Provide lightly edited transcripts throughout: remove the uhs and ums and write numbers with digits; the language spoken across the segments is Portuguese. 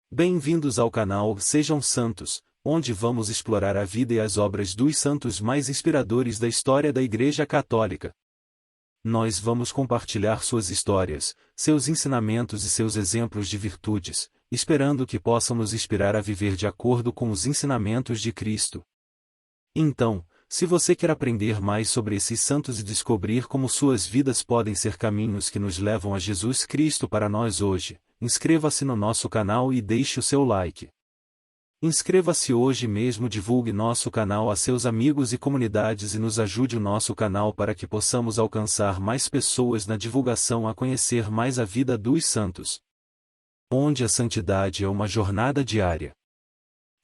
Bem-vindos ao canal Sejam Santos, onde vamos explorar a vida e as obras dos santos mais inspiradores da história da Igreja Católica. Nós vamos compartilhar suas histórias, seus ensinamentos e seus exemplos de virtudes, esperando que possam nos inspirar a viver de acordo com os ensinamentos de Cristo. Então, se você quer aprender mais sobre esses santos e descobrir como suas vidas podem ser caminhos que nos levam a Jesus Cristo para nós hoje, inscreva-se no nosso canal e deixe o seu like. Inscreva-se hoje mesmo, divulgue nosso canal a seus amigos e comunidades e nos ajude o nosso canal para que possamos alcançar mais pessoas na divulgação a conhecer mais a vida dos santos. Onde a santidade é uma jornada diária.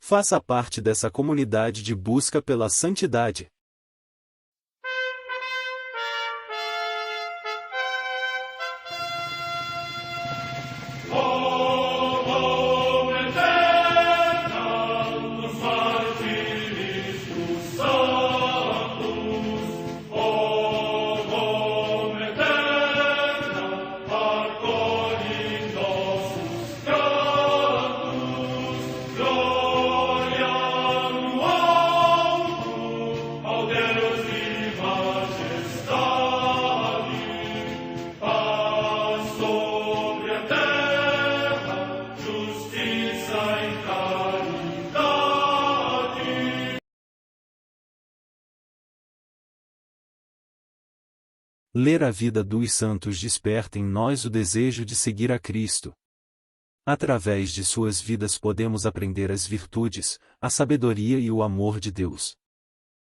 Faça parte dessa comunidade de busca pela santidade. Ler a vida dos santos desperta em nós o desejo de seguir a Cristo. Através de suas vidas podemos aprender as virtudes, a sabedoria e o amor de Deus.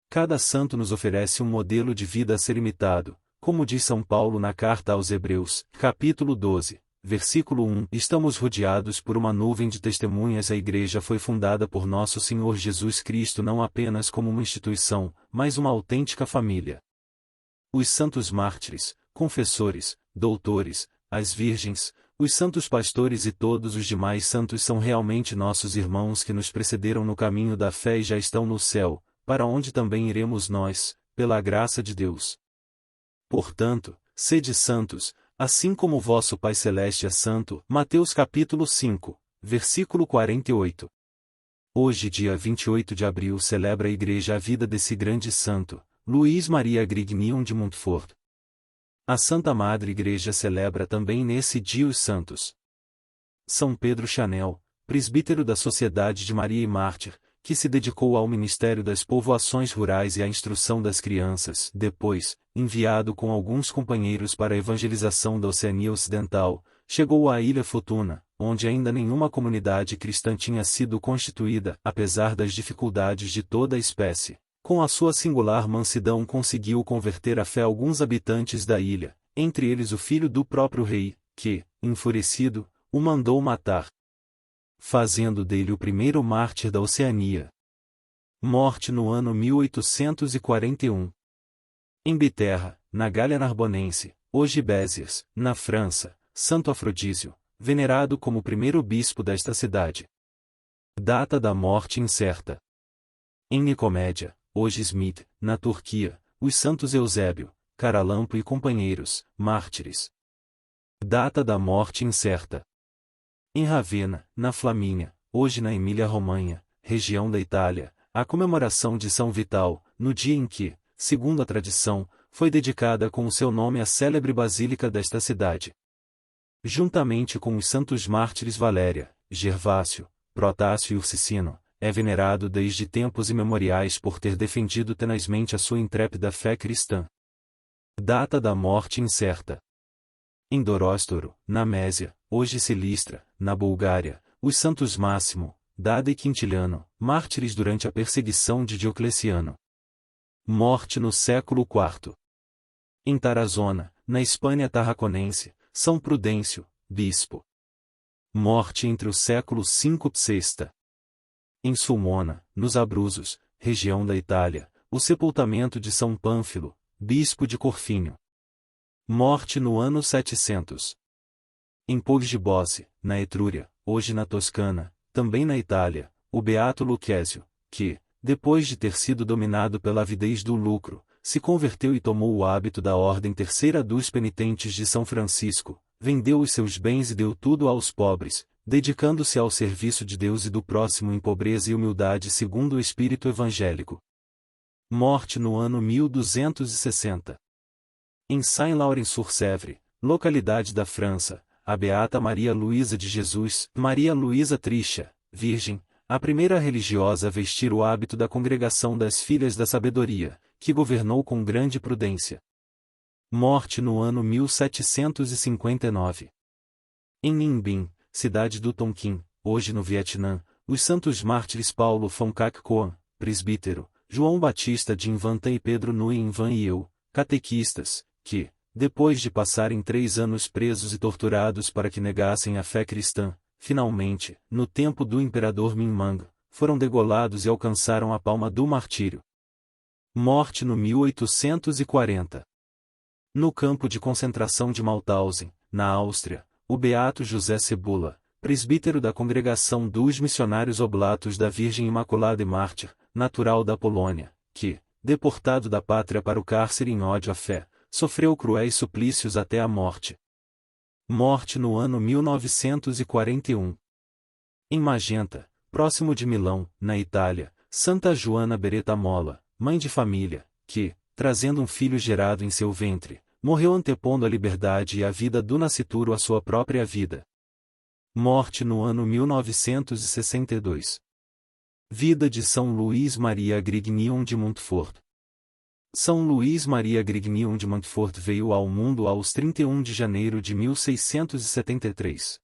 Cada santo nos oferece um modelo de vida a ser imitado, como diz São Paulo na carta aos Hebreus, capítulo 12, versículo 1. Estamos rodeados por uma nuvem de testemunhas. A Igreja foi fundada por nosso Senhor Jesus Cristo não apenas como uma instituição, mas uma autêntica família. Os santos mártires, confessores, doutores, as virgens, os santos pastores e todos os demais santos são realmente nossos irmãos que nos precederam no caminho da fé e já estão no céu, para onde também iremos nós, pela graça de Deus. Portanto, sede santos, assim como o vosso Pai Celeste é santo. Mateus capítulo 5, versículo 48. Hoje, dia 28 de abril, celebra a Igreja a vida desse grande santo, Luís Maria Grignion de Montfort. A Santa Madre Igreja celebra também nesse dia os santos. São Pedro Chanel, presbítero da Sociedade de Maria e Mártir, que se dedicou ao ministério das povoações rurais e à instrução das crianças. Depois, enviado com alguns companheiros para a evangelização da Oceania Ocidental, chegou à Ilha Futuna, onde ainda nenhuma comunidade cristã tinha sido constituída, apesar das dificuldades de toda a espécie. Com a sua singular mansidão conseguiu converter à fé alguns habitantes da ilha, entre eles o filho do próprio rei, que, enfurecido, o mandou matar, fazendo dele o primeiro mártir da Oceania. Morte no ano 1841. Em Biterra, na Gália Narbonense, hoje Béziers, na França, Santo Afrodísio, venerado como primeiro bispo desta cidade. Data da morte incerta. Em Nicomédia, hoje Smith, na Turquia, os santos Eusébio, Caralampo e companheiros, mártires. Data da morte incerta. Em Ravenna, na Flamínia, hoje na Emília-Romanha, região da Itália, a comemoração de São Vital, no dia em que, segundo a tradição, foi dedicada com o seu nome a célebre basílica desta cidade. Juntamente com os santos mártires Valéria, Gervásio, Protássio e Ursicino, é venerado desde tempos imemoriais por ter defendido tenazmente a sua intrépida fé cristã. Data da morte incerta. Em Doróstoro, na Mésia, hoje Silistra, na Bulgária, os santos Máximo, Dada e Quintiliano, mártires durante a perseguição de Diocleciano. Morte no século IV. Em Tarazona, na Espanha tarraconense, São Prudêncio, bispo. Morte entre o século V e VI. Em Sulmona, nos Abruzos, região da Itália, o sepultamento de São Pânfilo, bispo de Corfínio. Morte no ano 700. Em Poggibonsi, na Etrúria, hoje na Toscana, também na Itália, o beato Lucchesio, que, depois de ter sido dominado pela avidez do lucro, se converteu e tomou o hábito da Ordem Terceira dos Penitentes de São Francisco, vendeu os seus bens e deu tudo aos pobres, dedicando-se ao serviço de Deus e do próximo em pobreza e humildade segundo o espírito evangélico. Morte no ano 1260. Em Saint-Laurent-sur-Sèvre, localidade da França, a Beata Maria Luísa de Jesus, Maria Luísa Trisha, Virgem, a primeira religiosa a vestir o hábito da Congregação das Filhas da Sabedoria, que governou com grande prudência. Morte no ano 1759. Em Ninh Binh, cidade do Tonkin, hoje no Vietnã, os santos mártires Paulo Phong Kac Coan, presbítero, João Batista Dinh Van Tay e Pedro Nguyen Van Eu, catequistas, que, depois de passarem 3 anos presos e torturados para que negassem a fé cristã, finalmente, no tempo do imperador Minh Mang, foram degolados e alcançaram a palma do martírio. Morte no 1840. No campo de concentração de Mauthausen, na Áustria, o beato José Cebula, presbítero da Congregação dos Missionários Oblatos da Virgem Imaculada e Mártir, natural da Polônia, que, deportado da pátria para o cárcere em ódio à fé, sofreu cruéis suplícios até a morte. Morte no ano 1941. Em Magenta, próximo de Milão, na Itália, Santa Joana Beretta Molla, mãe de família, que, trazendo um filho gerado em seu ventre, morreu antepondo a liberdade e a vida do nascituro à sua própria vida. Morte no ano 1962. Vida de São Luís Maria Grignion de Montfort. São Luís Maria Grignion de Montfort veio ao mundo aos 31 de janeiro de 1673.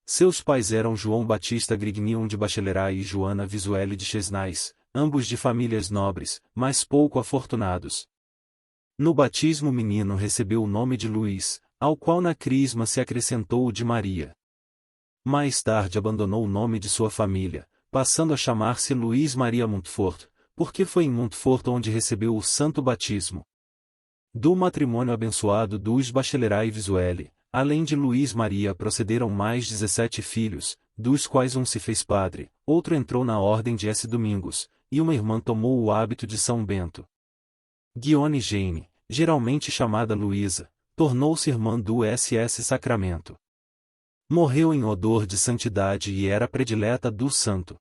Seus pais eram João Batista Grignion de Bachelerac e Joana Visuelle de Chesnais, ambos de famílias nobres, mas pouco afortunados. No batismo o menino recebeu o nome de Luís, ao qual na crisma se acrescentou o de Maria. Mais tarde abandonou o nome de sua família, passando a chamar-se Luís Maria Montfort, porque foi em Montfort onde recebeu o santo batismo. Do matrimônio abençoado dos Bachelerac e Visuelle, além de Luís Maria procederam mais 17 filhos, dos quais um se fez padre, outro entrou na ordem de S. Domingos, e uma irmã tomou o hábito de São Bento. Guione Jane, geralmente chamada Luísa, tornou-se irmã do SS Sacramento. Morreu em odor de santidade e era predileta do santo.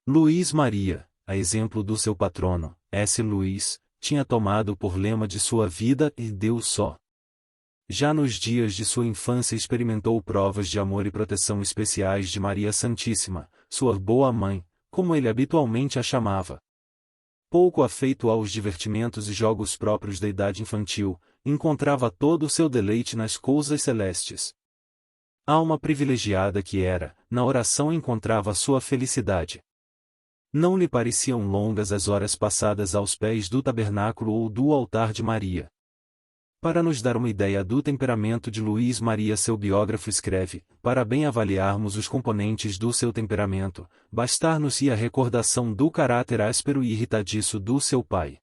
Luís Maria, a exemplo do seu patrono, S. Luís, tinha tomado por lema de sua vida e Deus só. Já nos dias de sua infância experimentou provas de amor e proteção especiais de Maria Santíssima, sua boa mãe, como ele habitualmente a chamava. Pouco afeito aos divertimentos e jogos próprios da idade infantil, encontrava todo o seu deleite nas coisas celestes. Alma privilegiada que era, na oração encontrava sua felicidade. Não lhe pareciam longas as horas passadas aos pés do tabernáculo ou do altar de Maria. Para nos dar uma ideia do temperamento de Luís Maria, seu biógrafo escreve: para bem avaliarmos os componentes do seu temperamento, bastar-nos-ia a recordação do caráter áspero e irritadiço do seu pai.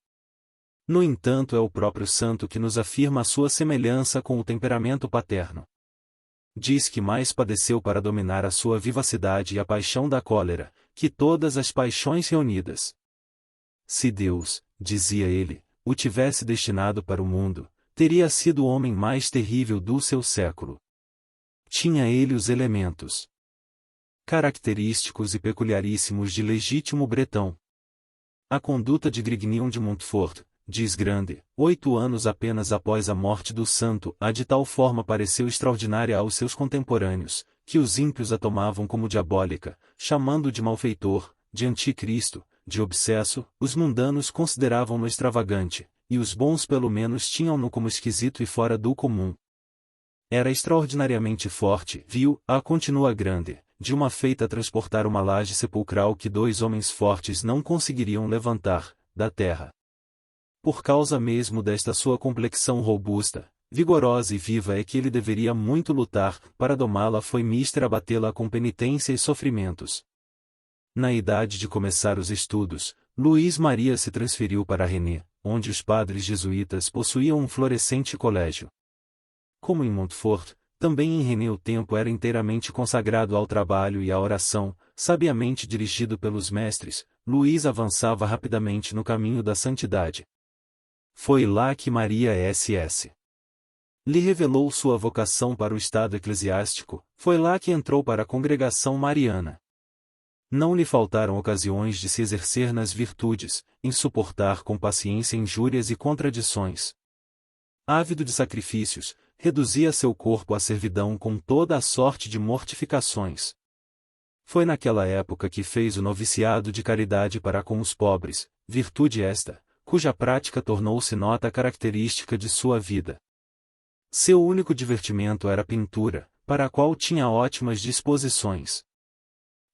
No entanto, é o próprio santo que nos afirma a sua semelhança com o temperamento paterno. Diz que mais padeceu para dominar a sua vivacidade e a paixão da cólera, que todas as paixões reunidas. Se Deus, dizia ele, o tivesse destinado para o mundo, teria sido o homem mais terrível do seu século. Tinha ele os elementos característicos e peculiaríssimos de legítimo bretão. A conduta de Grignion de Montfort, diz Grande, 8 anos apenas após a morte do santo, a de tal forma pareceu extraordinária aos seus contemporâneos, que os ímpios a tomavam como diabólica, chamando-o de malfeitor, de anticristo, de obsesso, os mundanos consideravam-no extravagante, e os bons pelo menos tinham-no como esquisito e fora do comum. Era extraordinariamente forte, viu-a continua Grande, de uma feita transportar uma laje sepulcral que 2 homens fortes não conseguiriam levantar, da terra. Por causa mesmo desta sua complexão robusta, vigorosa e viva é que ele deveria muito lutar, para domá-la foi mister abatê-la com penitência e sofrimentos. Na idade de começar os estudos, Luís Maria se transferiu para Rennes, onde os padres jesuítas possuíam um florescente colégio. Como em Montfort, também em Rennes o tempo era inteiramente consagrado ao trabalho e à oração, sabiamente dirigido pelos mestres, Luís avançava rapidamente no caminho da santidade. Foi lá que Maria S.S. lhe revelou sua vocação para o estado eclesiástico, foi lá que entrou para a congregação mariana. Não lhe faltaram ocasiões de se exercer nas virtudes, em suportar com paciência injúrias e contradições. Ávido de sacrifícios, reduzia seu corpo à servidão com toda a sorte de mortificações. Foi naquela época que fez o noviciado de caridade para com os pobres, virtude esta, cuja prática tornou-se nota característica de sua vida. Seu único divertimento era a pintura, para a qual tinha ótimas disposições.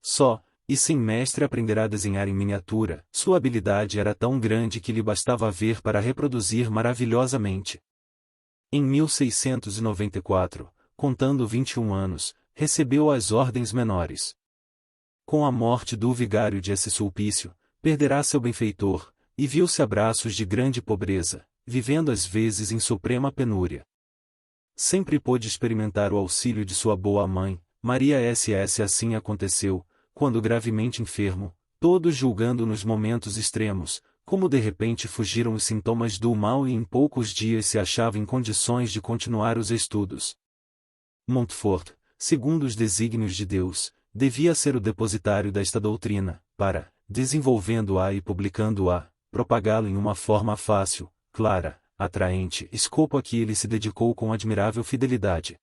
Só, e sem mestre aprenderá a desenhar em miniatura, sua habilidade era tão grande que lhe bastava ver para reproduzir maravilhosamente. Em 1694, contando 21 anos, recebeu as ordens menores. Com a morte do vigário de Sulpício, perderá seu benfeitor, e viu-se a braços de grande pobreza, vivendo às vezes em suprema penúria. Sempre pôde experimentar o auxílio de sua boa mãe, Maria SS. Assim aconteceu, quando gravemente enfermo, todos julgando nos momentos extremos, como de repente fugiram os sintomas do mal e em poucos dias se achava em condições de continuar os estudos. Montfort, segundo os desígnios de Deus, devia ser o depositário desta doutrina, para, desenvolvendo-a e publicando-a, propagá-la em uma forma fácil, clara, atraente, escopo a que ele se dedicou com admirável fidelidade.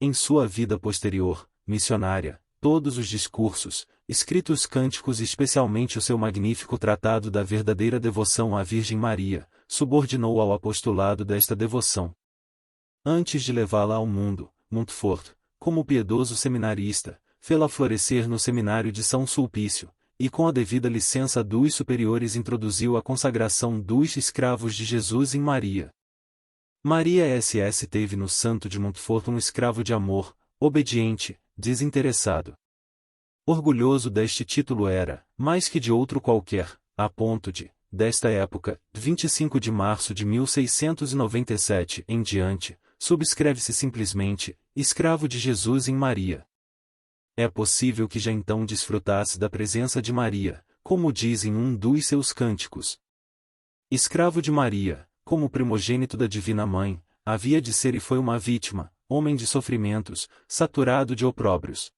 Em sua vida posterior, missionária, todos os discursos, escritos cânticos e especialmente o seu magnífico tratado da verdadeira devoção à Virgem Maria, subordinou ao apostolado desta devoção. Antes de levá-la ao mundo, Montfort, como piedoso seminarista, fê-la florescer no seminário de São Sulpício, e com a devida licença dos superiores introduziu a consagração dos escravos de Jesus em Maria. Maria SS. Teve no santo de Montfort um escravo de amor, obediente, desinteressado. Orgulhoso deste título era, mais que de outro qualquer, a ponto de, desta época, 25 de março de 1697 em diante, subscreve-se simplesmente, escravo de Jesus em Maria. É possível que já então desfrutasse da presença de Maria, como diz em um dos seus cânticos. Escravo de Maria, como primogênito da Divina Mãe, havia de ser e foi uma vítima, homem de sofrimentos, saturado de opróbrios.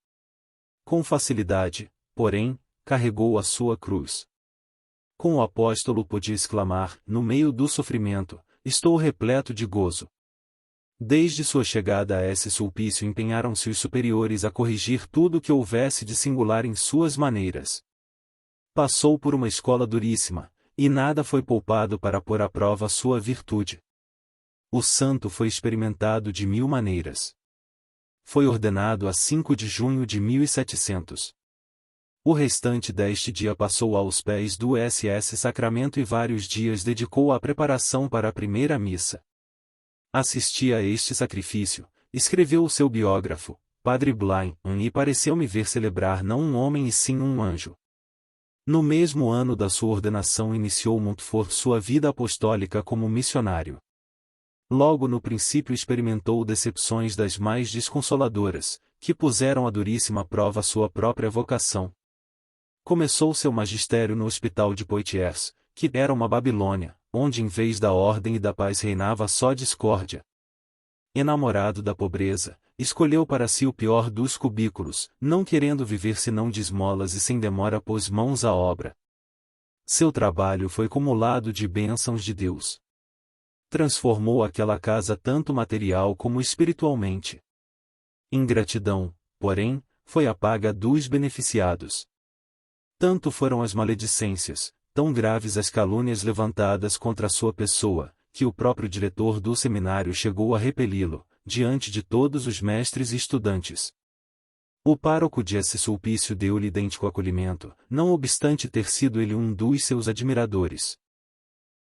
Com facilidade, porém, carregou a sua cruz. Com o apóstolo podia exclamar, no meio do sofrimento, estou repleto de gozo. Desde sua chegada a Sulpício empenharam-se os superiores a corrigir tudo o que houvesse de singular em suas maneiras. Passou por uma escola duríssima, e nada foi poupado para pôr à prova sua virtude. O santo foi experimentado de 1000 maneiras. Foi ordenado a 5 de junho de 1700. O restante deste dia passou aos pés do SS Sacramento e vários dias dedicou à preparação para a primeira missa. Assistia a este sacrifício, escreveu o seu biógrafo, Padre Blain, e pareceu-me ver celebrar não um homem e sim um anjo. No mesmo ano da sua ordenação iniciou Montfort sua vida apostólica como missionário. Logo no princípio experimentou decepções das mais desconsoladoras, que puseram à duríssima prova sua própria vocação. Começou seu magistério no hospital de Poitiers, que era uma Babilônia, onde em vez da ordem e da paz reinava só discórdia. Enamorado da pobreza, escolheu para si o pior dos cubículos, não querendo viver senão de esmolas e sem demora pôs mãos à obra. Seu trabalho foi cumulado de bênçãos de Deus. Transformou aquela casa tanto material como espiritualmente. Ingratidão, porém, foi a paga dos beneficiados. Tanto foram as maledicências, tão graves as calúnias levantadas contra sua pessoa, que o próprio diretor do seminário chegou a repeli-lo, diante de todos os mestres e estudantes. O pároco de Sulpício deu-lhe idêntico acolhimento, não obstante ter sido ele um dos seus admiradores.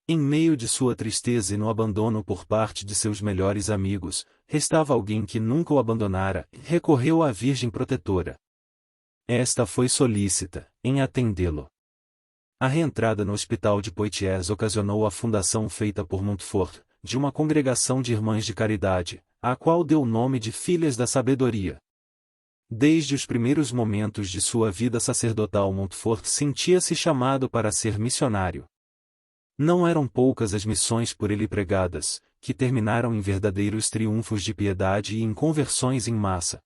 Em meio de sua tristeza e no abandono por parte de seus melhores amigos, restava alguém que nunca o abandonara, e recorreu à Virgem Protetora. Esta foi solícita, em atendê-lo. A reentrada no hospital de Poitiers ocasionou a fundação feita por Montfort, de uma congregação de irmãs de caridade, à qual deu o nome de Filhas da Sabedoria. Desde os primeiros momentos de sua vida sacerdotal Montfort sentia-se chamado para ser missionário. Não eram poucas as missões por ele pregadas, que terminaram em verdadeiros triunfos de piedade e em conversões em massa.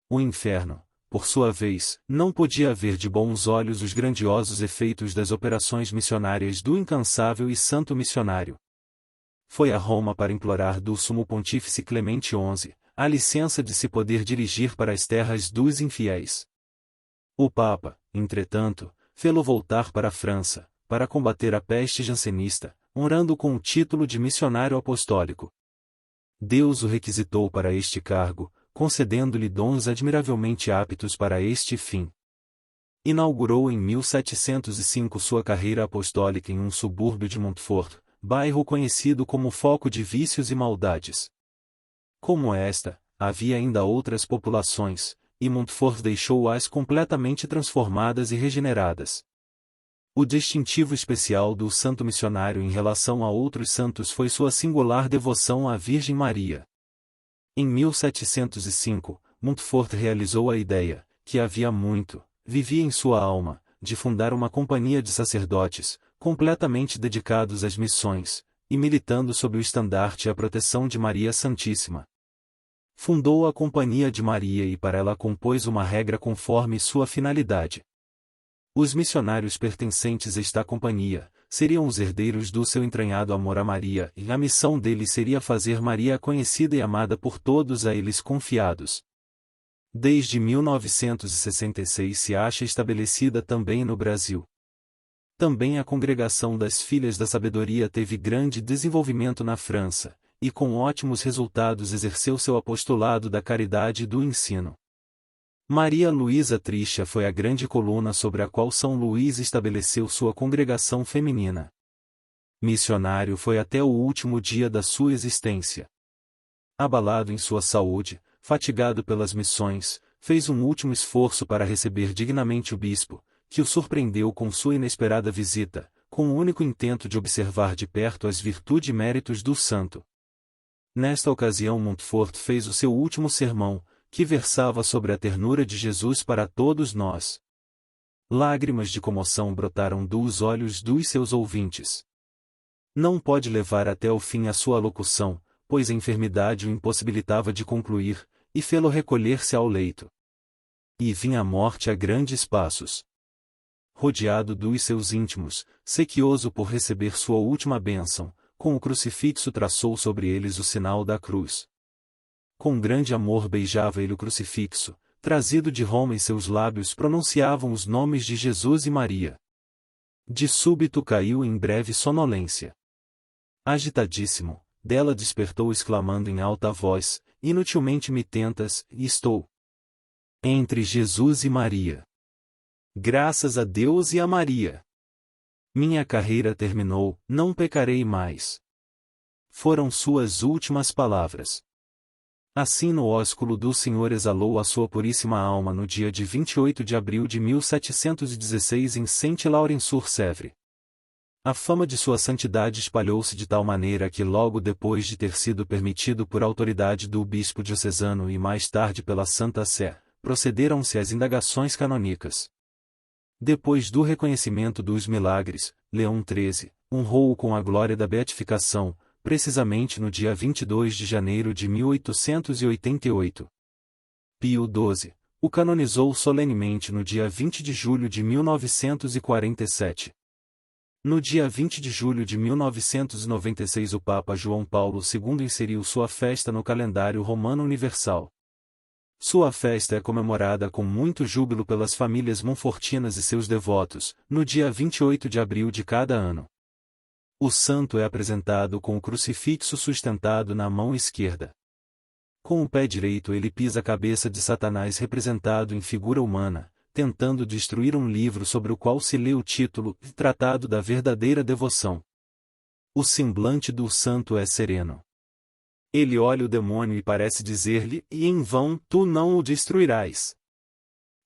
O inferno, por sua vez, não podia ver de bons olhos os grandiosos efeitos das operações missionárias do incansável e santo missionário. Foi a Roma para implorar do Sumo Pontífice Clemente XI a licença de se poder dirigir para as terras dos infiéis. O Papa, entretanto, fê-lo voltar para a França, para combater a peste jansenista, honrando com o título de missionário apostólico. Deus o requisitou para este cargo, concedendo-lhe dons admiravelmente aptos para este fim. Inaugurou em 1705 sua carreira apostólica em um subúrbio de Montfort, bairro conhecido como foco de vícios e maldades. Como esta, havia ainda outras populações, e Montfort deixou-as completamente transformadas e regeneradas. O distintivo especial do santo missionário em relação a outros santos foi sua singular devoção à Virgem Maria. Em 1705, Montfort realizou a ideia, que havia muito, vivia em sua alma, de fundar uma companhia de sacerdotes, completamente dedicados às missões, e militando sob o estandarte e a proteção de Maria Santíssima. Fundou a Companhia de Maria e para ela compôs uma regra conforme sua finalidade. Os missionários pertencentes a esta companhia seriam os herdeiros do seu entranhado amor a Maria, e a missão deles seria fazer Maria conhecida e amada por todos a eles confiados. Desde 1966 se acha estabelecida também no Brasil. Também a Congregação das Filhas da Sabedoria teve grande desenvolvimento na França, e com ótimos resultados exerceu seu apostolado da caridade e do ensino. Maria Luísa Trisha foi a grande coluna sobre a qual São Luís estabeleceu sua congregação feminina. Missionário foi até o último dia da sua existência. Abalado em sua saúde, fatigado pelas missões, fez um último esforço para receber dignamente o bispo, que o surpreendeu com sua inesperada visita, com o único intento de observar de perto as virtudes e méritos do santo. Nesta ocasião Montfort fez o seu último sermão, que versava sobre a ternura de Jesus para todos nós. Lágrimas de comoção brotaram dos olhos dos seus ouvintes. Não pode levar até o fim a sua locução, pois a enfermidade o impossibilitava de concluir, e fê-lo recolher-se ao leito. E vinha a morte a grandes passos. Rodeado dos seus íntimos, sequioso por receber sua última bênção, com o crucifixo traçou sobre eles o sinal da cruz. Com grande amor beijava ele o crucifixo, trazido de Roma, e seus lábios pronunciavam os nomes de Jesus e Maria. De súbito caiu em breve sonolência. Agitadíssimo, dela despertou exclamando em alta voz: inutilmente me tentas, e estou entre Jesus e Maria. Graças a Deus e a Maria. Minha carreira terminou, não pecarei mais. Foram suas últimas palavras. Assim no ósculo do Senhor exalou a sua puríssima alma no dia de 28 de abril de 1716 em Saint-Laurent-sur-Sèvre. A fama de sua santidade espalhou-se de tal maneira que logo depois de ter sido permitido por autoridade do bispo diocesano e mais tarde pela Santa Sé, procederam-se as indagações canônicas. Depois do reconhecimento dos milagres, Leão XIII honrou-o com a glória da beatificação, precisamente no dia 22 de janeiro de 1888. Pio XII o canonizou solenemente no dia 20 de julho de 1947. No dia 20 de julho de 1996 o Papa João Paulo II inseriu sua festa no calendário romano universal. Sua festa é comemorada com muito júbilo pelas famílias monfortinas e seus devotos, no dia 28 de abril de cada ano. O santo é apresentado com o crucifixo sustentado na mão esquerda. Com o pé direito ele pisa a cabeça de Satanás representado em figura humana, tentando destruir um livro sobre o qual se lê o título Tratado da Verdadeira Devoção. O semblante do santo é sereno. Ele olha o demônio e parece dizer-lhe: e em vão tu não o destruirás.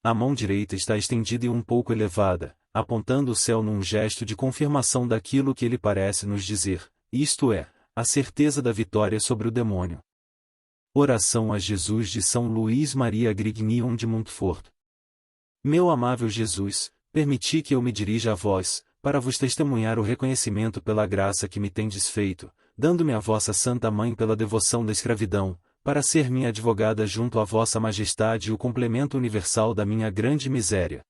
A mão direita está estendida e um pouco elevada, apontando o céu num gesto de confirmação daquilo que ele parece nos dizer, isto é, a certeza da vitória sobre o demônio. Oração a Jesus de São Luís Maria Grignion de Montfort. Meu amável Jesus, permiti que eu me dirija a vós, para vos testemunhar o reconhecimento pela graça que me tendes feito, dando-me a vossa Santa Mãe pela devoção da escravidão, para ser minha advogada junto à vossa Majestade e o complemento universal da minha grande miséria.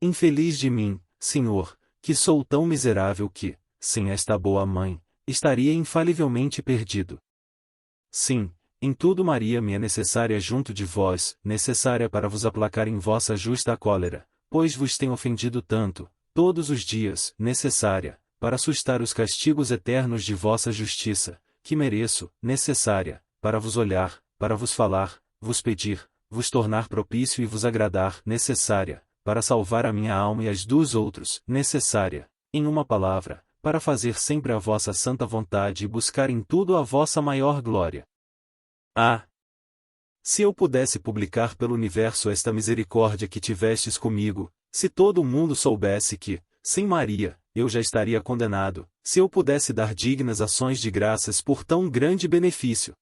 Infeliz de mim, Senhor, que sou tão miserável que, sem esta boa mãe, estaria infalivelmente perdido. Sim, em tudo Maria me é necessária junto de vós, necessária para vos aplacar em vossa justa cólera, pois vos tenho ofendido tanto, todos os dias, necessária, para sustar os castigos eternos de vossa justiça, que mereço, necessária, para vos olhar, para vos falar, vos pedir, vos tornar propício e vos agradar, necessária, para salvar a minha alma e as dos outros, necessária, em uma palavra, para fazer sempre a vossa santa vontade e buscar em tudo a vossa maior glória. Ah! Se eu pudesse publicar pelo universo esta misericórdia que tivestes comigo, se todo o mundo soubesse que, sem Maria, eu já estaria condenado, se eu pudesse dar dignas ações de graças por tão grande benefício.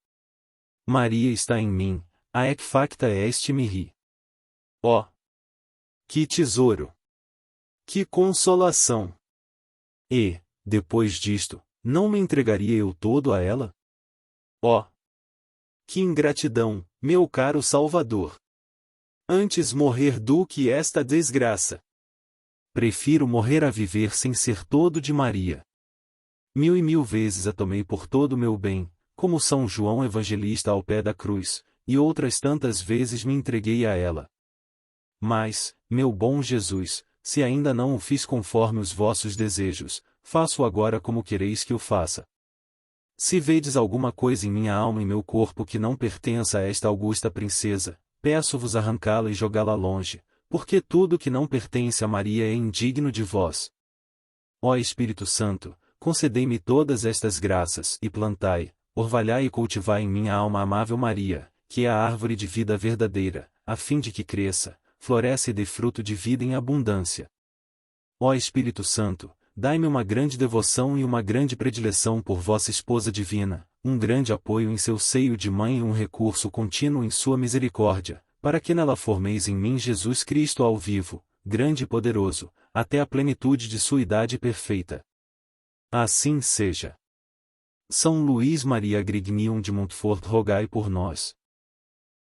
Maria está em mim, a ec facta est mihi. Oh! Que tesouro! Que consolação! E, depois disto, não me entregaria eu todo a ela? Oh! Que ingratidão, meu caro Salvador! Antes morrer do que esta desgraça. Prefiro morrer a viver sem ser todo de Maria. 1000 vezes a tomei por todo o meu bem, como São João Evangelista ao pé da cruz, e outras tantas vezes me entreguei a ela. Mas, meu bom Jesus, se ainda não o fiz conforme os vossos desejos, faço agora como quereis que o faça. Se vedes alguma coisa em minha alma e meu corpo que não pertença a esta augusta princesa, peço-vos arrancá-la e jogá-la longe, porque tudo que não pertence a Maria é indigno de vós. Ó Espírito Santo, concedei-me todas estas graças e plantai, orvalhai e cultivai em minha alma a amável Maria, que é a árvore de vida verdadeira, a fim de que cresça, floresça e dê fruto de vida em abundância. Ó Espírito Santo, dai-me uma grande devoção e uma grande predileção por vossa esposa divina, um grande apoio em seu seio de mãe e um recurso contínuo em sua misericórdia, para que nela formeis em mim Jesus Cristo ao vivo, grande e poderoso, até a plenitude de sua idade perfeita. Assim seja. São Luís Maria Grignion de Montfort, rogai por nós.